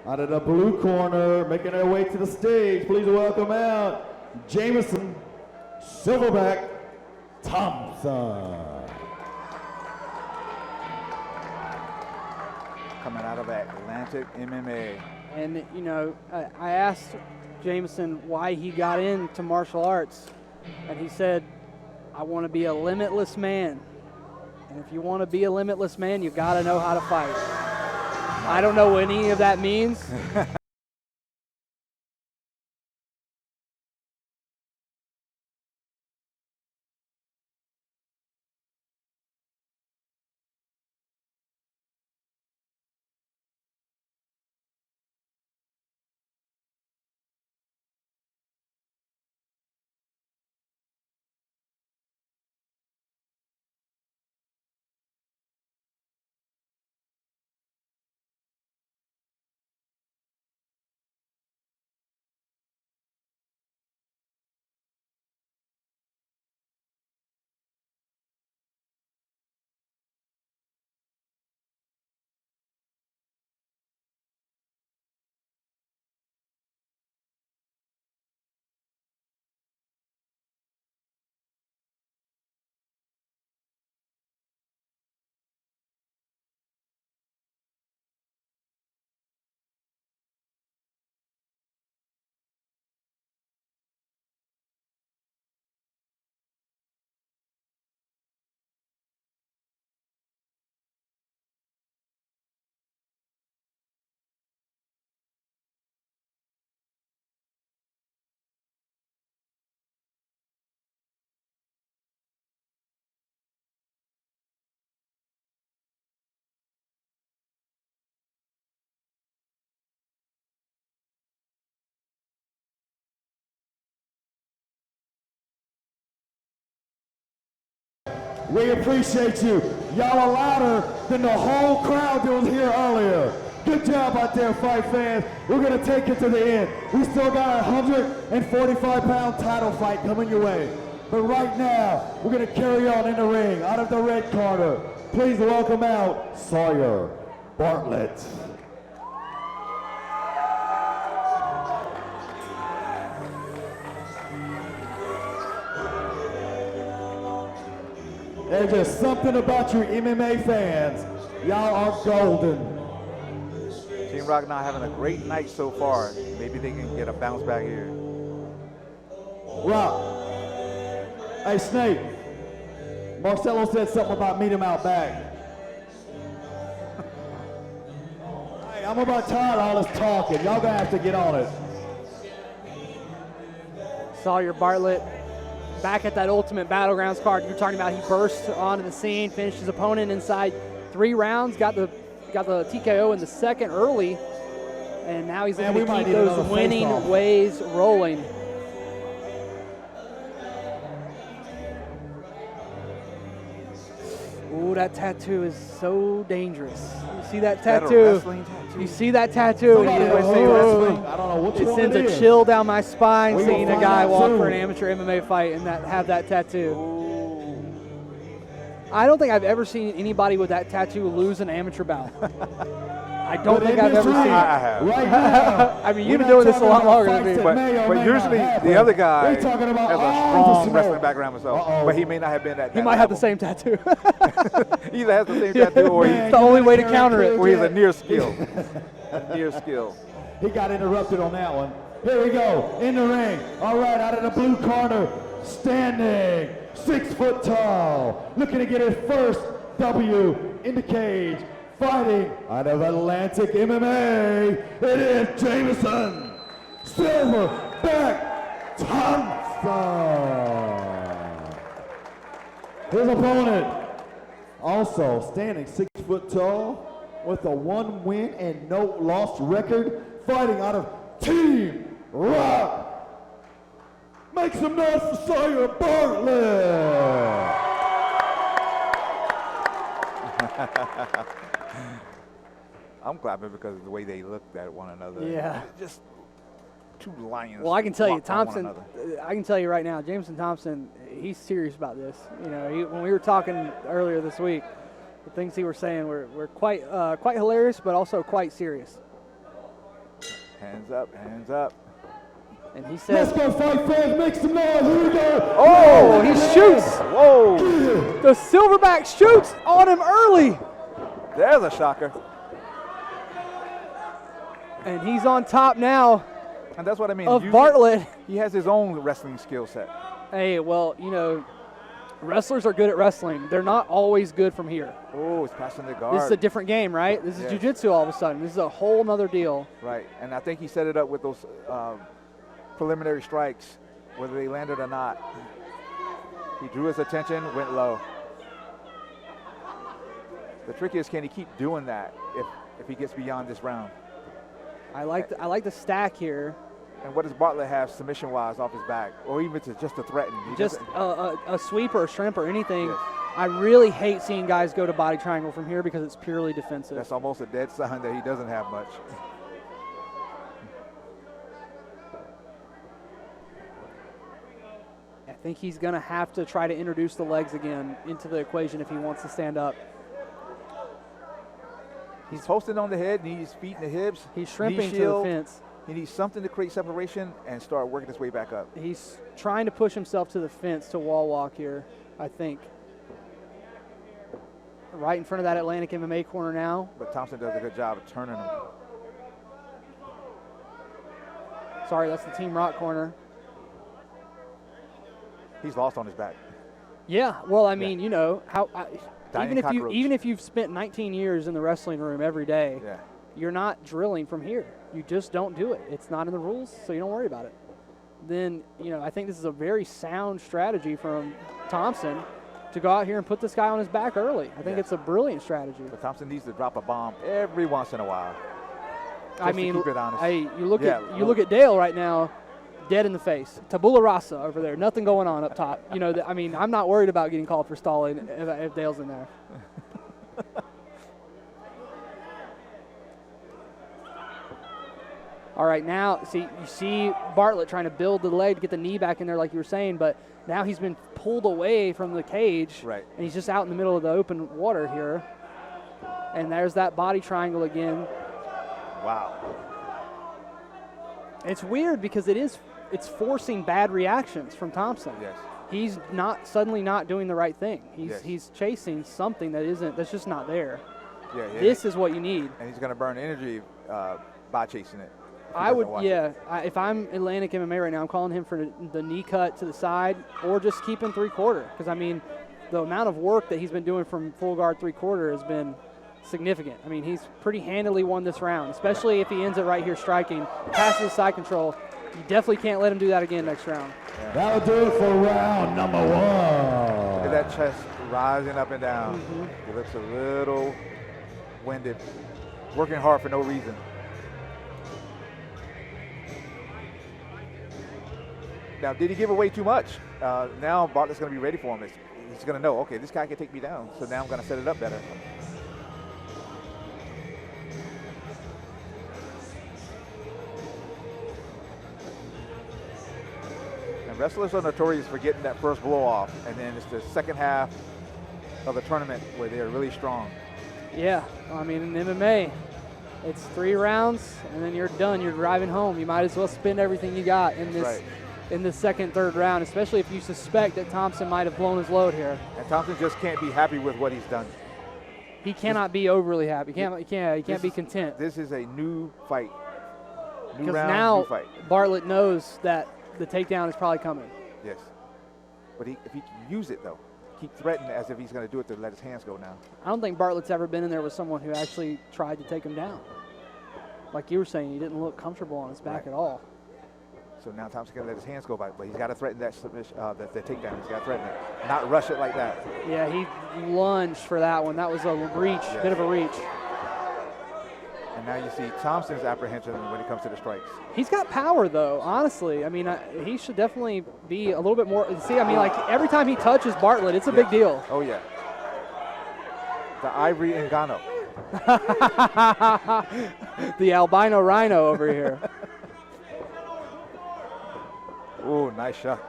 Out of the blue corner, making their way to the stage, please welcome out Jameson Silverback Thompson. Coming out of Atlantic MMA. And, you know, I asked Jameson why he got into martial arts, and he said, I want to be a limitless man. And if you want to be a limitless man, you got to know how to fight. I don't know what any of that means. We appreciate you. Y'all are louder than the whole crowd that was here earlier. Good job out there, fight fans. We're gonna take it to the end. We still got a 145-pound title fight coming your way. But right now, we're gonna carry on in the ring. Out of the red corner, please welcome out Sawyer Bartlett. There's just something about you MMA fans. Y'all are golden. Team Rock now having a great night so far. Maybe they can get a bounce back here. Rock. Hey, Snake. Marcelo said something about meet him out back. Hey, I'm about tired of all this talking. Y'all gonna have to get on it. Sawyer Bartlett back at that Ultimate Battlegrounds card you're talking about. He burst onto the scene, finished his opponent inside 3 rounds, got the TKO in the second early, and now he's looking to keep those winning ways rolling. Ooh, that tattoo is so dangerous. You see that tattoo? You see that tattoo? I don't know which it one sends it a is. chill down my spine We seeing will a guy find out walk soon. for an amateur MMA fight and have that tattoo. I don't think I've ever seen anybody with that tattoo lose an amateur bout. I don't think I've ever seen it. I have. Right now, I mean, you've been doing this a lot longer than me. But usually the other guy has a strong wrestling background himself, but he may not have been that. He might have the same tattoo. He either has the same tattoo or he's it's the only way to counter it. Or he's a near skill. Near skill. He got interrupted on that one. Here we go, in the ring. All right, out of the blue corner, standing, 6 foot tall, looking to get his first W in the cage, fighting out of Atlantic MMA, it is Jameson Silverback Thompson. His opponent, also standing 6 foot tall, with a 1 win and no loss record, fighting out of Team Rock. Make some noise for Sawyer Bartlett. I'm clapping because of the way they looked at one another. Yeah. Just 2 lions. Well, I can tell you, locked on one Thompson, another. I can tell you right now, Jameson Thompson, he's serious about this. You know, when we were talking earlier this week, the things he was saying were quite hilarious, but also quite serious. Hands up, hands up. And he Let's says, go, fight fans. Make some noise. Here we go. oh, he shoots. Whoa, The silverback shoots on him early. there's a shocker. And he's on top now And that's what I mean. of Usually Bartlett. He has his own wrestling skill set. Hey, well, you know, wrestlers are good at wrestling. They're not always good from here. Oh, he's passing the guard. This is a different game, right? This is Yes. jiu-jitsu all of a sudden. This is a whole nother deal. Right, and I think he set it up with those preliminary strikes, whether they landed or not. He drew his attention, went low. The trick is, can he keep doing that if he gets beyond this round? I like the stack here. And what does Bartlett have submission-wise off his back, or even just to threaten? He Just doesn't- a sweep or a shrimp or anything. Yes. I really hate seeing guys go to body triangle from here because it's purely defensive. That's almost a dead sign that he doesn't have much. I think he's going to have to try to introduce the legs again into the equation if he wants to stand up. He's posting on the head, knees, feet, and the hips. He's shrimping knee to the shield. fence. He needs something to create separation and start working his way back up. He's trying to push himself to the fence to wall walk here, I think. Right in front of that Atlantic MMA corner now. But Thompson does a good job of turning him. Sorry, that's the Team Rock corner. He's lost on his back. Yeah, well, I mean, you know, Dying cockroach. even if you've spent 19 years in the wrestling room every day, Yeah. you're not drilling from here. You just don't do it. It's not in the rules, so you don't worry about it. Then, you know, I think this is a very sound strategy from Thompson to go out here and put this guy on his back early. I think Yeah. it's a brilliant strategy. But Thompson needs to drop a bomb every once in a while. I just to mean, keep it honest. hey, you look Yeah, at Dale right now, dead in the face. Tabula rasa over there. Nothing going on up top. You know, I mean, I'm not worried about getting called for stalling if Dale's in there. All right, now, you see Bartlett trying to build the leg to get the knee back in there like you were saying, but now he's been pulled away from the cage. Right. And he's just out in the middle of the open water here. And there's that body triangle again. Wow. It's weird because it's forcing bad reactions from Thompson. Yes. He's suddenly not doing the right thing. Yes. He's chasing something that's just not there. Yeah. This is what you need. And he's going to burn energy by chasing it. If I'm Atlantic MMA right now, I'm calling him for the knee cut to the side or just keeping 3/4. Because, I mean, the amount of work that he's been doing from full guard 3/4 has been significant. I mean, he's pretty handily won this round, especially if he ends it right here striking. Passes the side control. You definitely can't let him do that again next round. Yeah. That'll do it for round number one. Look at that chest rising up and down. Mm-hmm. He looks a little winded, working hard for no reason. Now, did he give away too much? Now Bartlett's going to be ready for him. He's going to know, okay, this guy can take me down, so now I'm going to set it up better. And wrestlers are notorious for getting that first blow off, and then it's the second half of the tournament where they're really strong. Yeah, I mean, in MMA, it's 3 rounds, and then you're done. You're driving home. You might as well spend everything you got in this. Right. In the second, third round, especially if you suspect that Thompson might have blown his load here. And Thompson just can't be happy with what he's done. He cannot be overly happy. He can't be content. This is a new fight. New Because round, now new fight. Bartlett knows that the takedown is probably coming. Yes. But if he can use it, though, keep threatening as if he's going to do it to let his hands go now. I don't think Bartlett's ever been in there with someone who actually tried to take him down. Like you were saying, he didn't look comfortable on his back at all. So now Thompson's going to let his hands go by, but he's got to threaten that submission, the takedown. He's got to threaten it, not rush it like that. Yeah, he lunged for that one. That was a reach, bit of a reach. And now you see Thompson's apprehension when it comes to the strikes. He's got power, though, honestly. I mean, he should definitely be a little bit more. See, I mean, like every time he touches Bartlett, it's a big deal. Oh, yeah. The Ivory Ngannou. The albino rhino over here. Ooh, nice shot.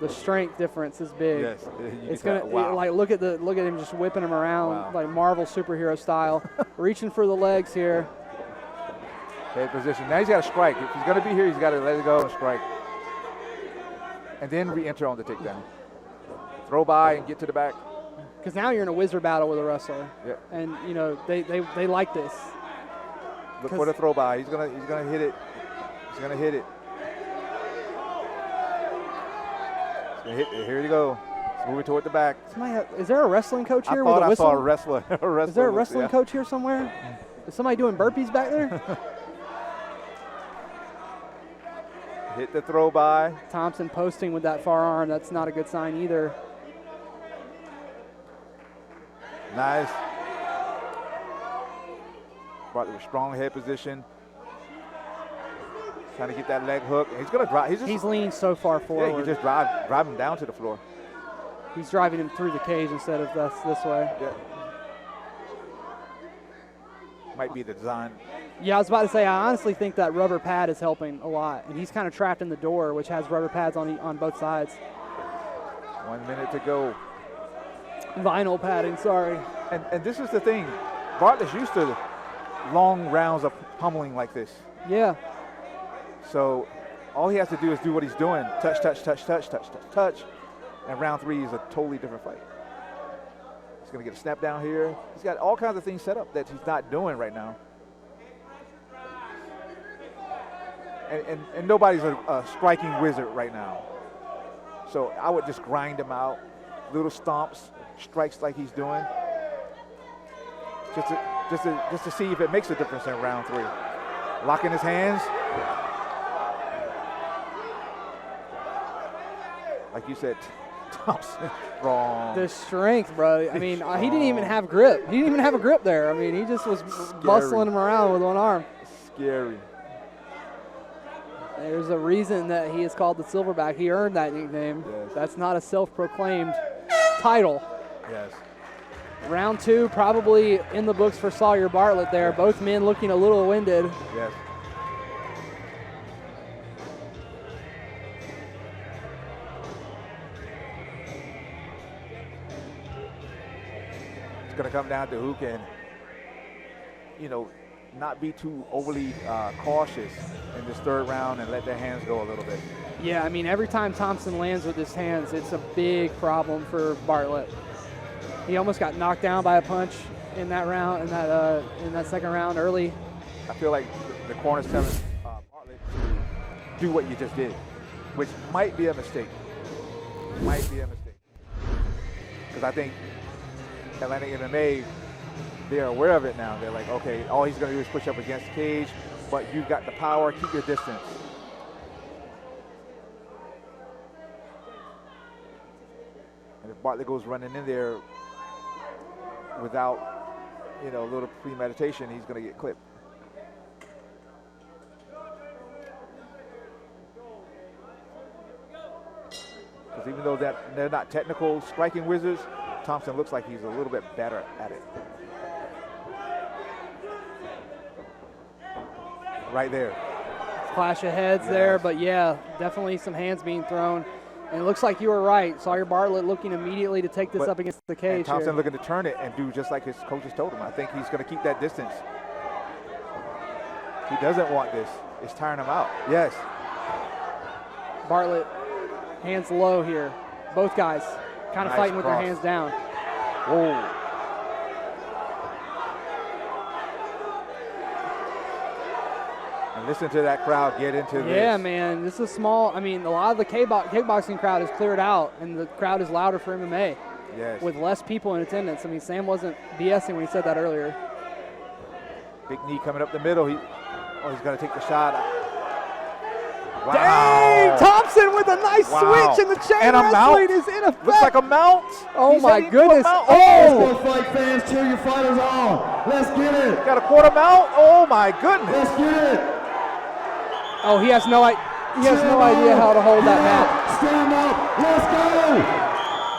the strength difference is big. Yes, It's gonna like look at him just whipping him around like Marvel superhero style, reaching for the legs here. Head position. Now he's got to strike. If he's going to be here, he's got to let it go and strike, and then re-enter on the takedown. Throw by and get to the back. Because now you're in a wizard battle with a wrestler, and you know they like this. Look for the throw by. He's gonna hit it. He's gonna hit it. He's gonna hit it. Here you go. He's moving toward the back. Is there a wrestling coach here I thought with a whistle? I saw a wrestler. Is there a wrestling coach here somewhere? Is somebody doing burpees back there? Hit the throw by. Thompson posting with that far arm. That's not a good sign either. Nice. Bartlett with strong head position. Trying to get that leg hook. He's going to drive. He's leaning so far forward. Yeah, you just drive him down to the floor. He's driving him through the cage instead of this way. Yeah. Might be the design. Yeah, I was about to say, I honestly think that rubber pad is helping a lot. And he's kind of trapped in the door, which has rubber pads on both sides. 1 minute to go. Vinyl padding, sorry. And this is the thing. Bartlett's used to long rounds of pummeling like this. Yeah. So all he has to do is do what he's doing. Touch, touch, touch, touch, touch, touch, touch. And round 3 is a totally different fight. He's going to get a snap down here. He's got all kinds of things set up that he's not doing right now. And nobody's a striking wizard right now. So I would just grind him out. Little stomps, strikes like he's doing. Just to see if it makes a difference in round 3. Locking his hands. Like you said, Thompson strong. The strength, bro. I mean, he didn't even have grip. He didn't even have a grip there. I mean, he just was bustling him around with one arm. Scary. There's a reason that he is called the Silverback. He earned that nickname. Yes. That's not a self-proclaimed title. Yes. Round 2 probably in the books for Sawyer Bartlett there. Both men looking a little winded. Yes. It's going to come down to who can, not be too overly cautious in this 3rd round and let their hands go a little bit. Yeah, I mean, every time Thompson lands with his hands, it's a big problem for Bartlett. He almost got knocked down by a punch in that round, in that 2nd round early. I feel like the corner's telling Bartlett to do what you just did, which might be a mistake. Because I think Atlantic MMA, they're aware of it now. They're like, okay, all he's going to do is push up against the cage, but you've got the power, keep your distance. And if Bartlett goes running in there without, a little premeditation, he's going to get clipped. Because even though they're not technical striking wizards, Thompson looks like he's a little bit better at it. Right there. Clash of heads there, but yeah, definitely some hands being thrown. And it looks like you were right. Sawyer Bartlett looking immediately to take this up against the cage. And Thompson here. looking to turn it and do just like his coaches told him. I think he's going to keep that distance. He doesn't want this. It's tiring him out. Yes. Bartlett, hands low here. Both guys kind of fighting with their hands down. Whoa. And listen to that crowd get into this. Yeah, man, this is small. I mean, a lot of the kickboxing crowd is cleared out, and the crowd is louder for MMA. Yes. With less people in attendance. I mean, Sam wasn't BSing when he said that earlier. Big knee coming up the middle. He's going to take the shot. Wow. Dang! Thompson with a nice switch, and the chain wrestling is in effect. Looks like a mount. Oh, my goodness. Oh! Let's go, fight fans. Cheer your fighters on. Let's get it. Got a quarter mount. Oh, my goodness. Let's get it. Oh, he has no idea how to hold that mat. Stand up. Let's go.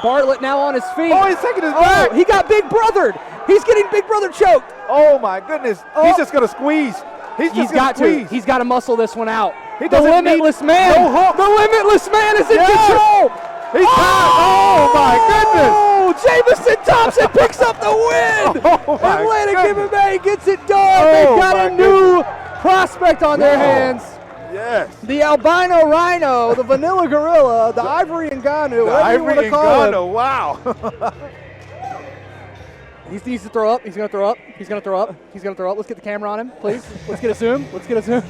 Bartlett now on his feet. Oh, he's taking his back. He got big brothered. He's getting big brother choked. Oh, my goodness. He's just going to squeeze. He's got to. He's got to muscle this one out. The Limitless Man. No hook. The Limitless Man is in control. He tied. Oh, my goodness. Oh, Jameson Thompson picks up the win. Oh, my Atlantic goodness. MMA gets it done. Oh, They've got my a new prospect on their hands. Yes. The albino rhino, the vanilla gorilla, the ivory Ngannou, whatever you want to call him. Wow. He needs to throw up. He's going to throw up. He's going to throw up. He's going to throw up. Let's get the camera on him, please. Let's get a zoom. Let's get a zoom.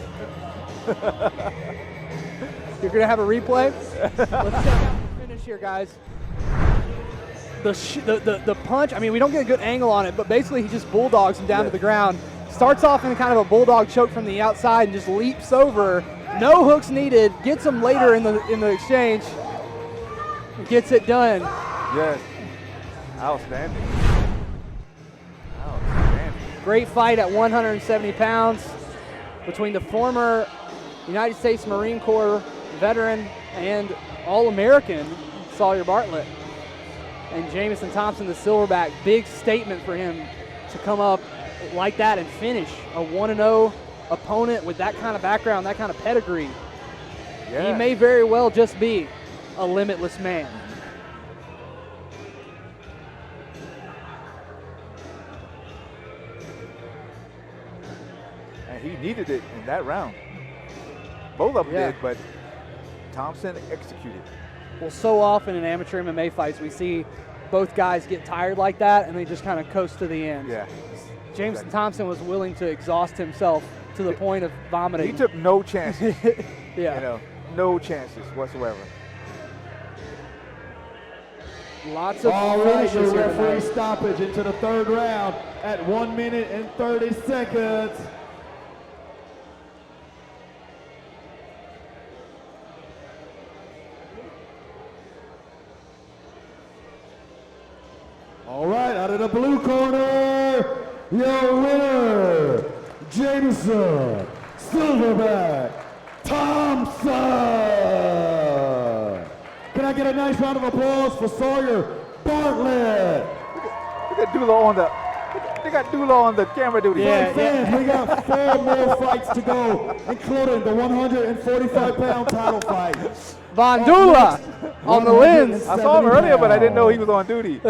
You're going to have a replay. Let's check out the finish here, guys. The punch, I mean, we don't get a good angle on it, but basically he just bulldogs him down to the ground. Starts off in kind of a bulldog choke from the outside and just leaps over. No hooks needed. Gets him later in the exchange. Gets it done. Yes. Outstanding. Great fight at 170 pounds between the former United States Marine Corps veteran and All-American Sawyer Bartlett and Jameson Thompson, the silverback. Big statement for him to come up like that and finish a 1-0 opponent with that kind of background, that kind of pedigree. Yeah. He may very well just be a limitless man. And he needed it in that round. Both of them did, but Thompson executed. Well, so often in amateur MMA fights, we see both guys get tired like that and they just kind of coast to the end. Yeah. Jameson Thompson was willing to exhaust himself to the point of vomiting. He took no chances. Yeah. You know, no chances whatsoever. Lots of All right, the finishes here referee tonight. stoppage into the third round at 1 minute and 30 seconds. All right, out of the blue corner, your winner, Jameson Silverback Thompson. Can I get a nice round of applause for Sawyer Bartlett? Look at Dula on the. They got Dula on the camera duty. Yeah. Fans, we got 4 more fights to go, including the 145-pound title fight. Von Dula on the lens. I saw him earlier, but I didn't know he was on duty.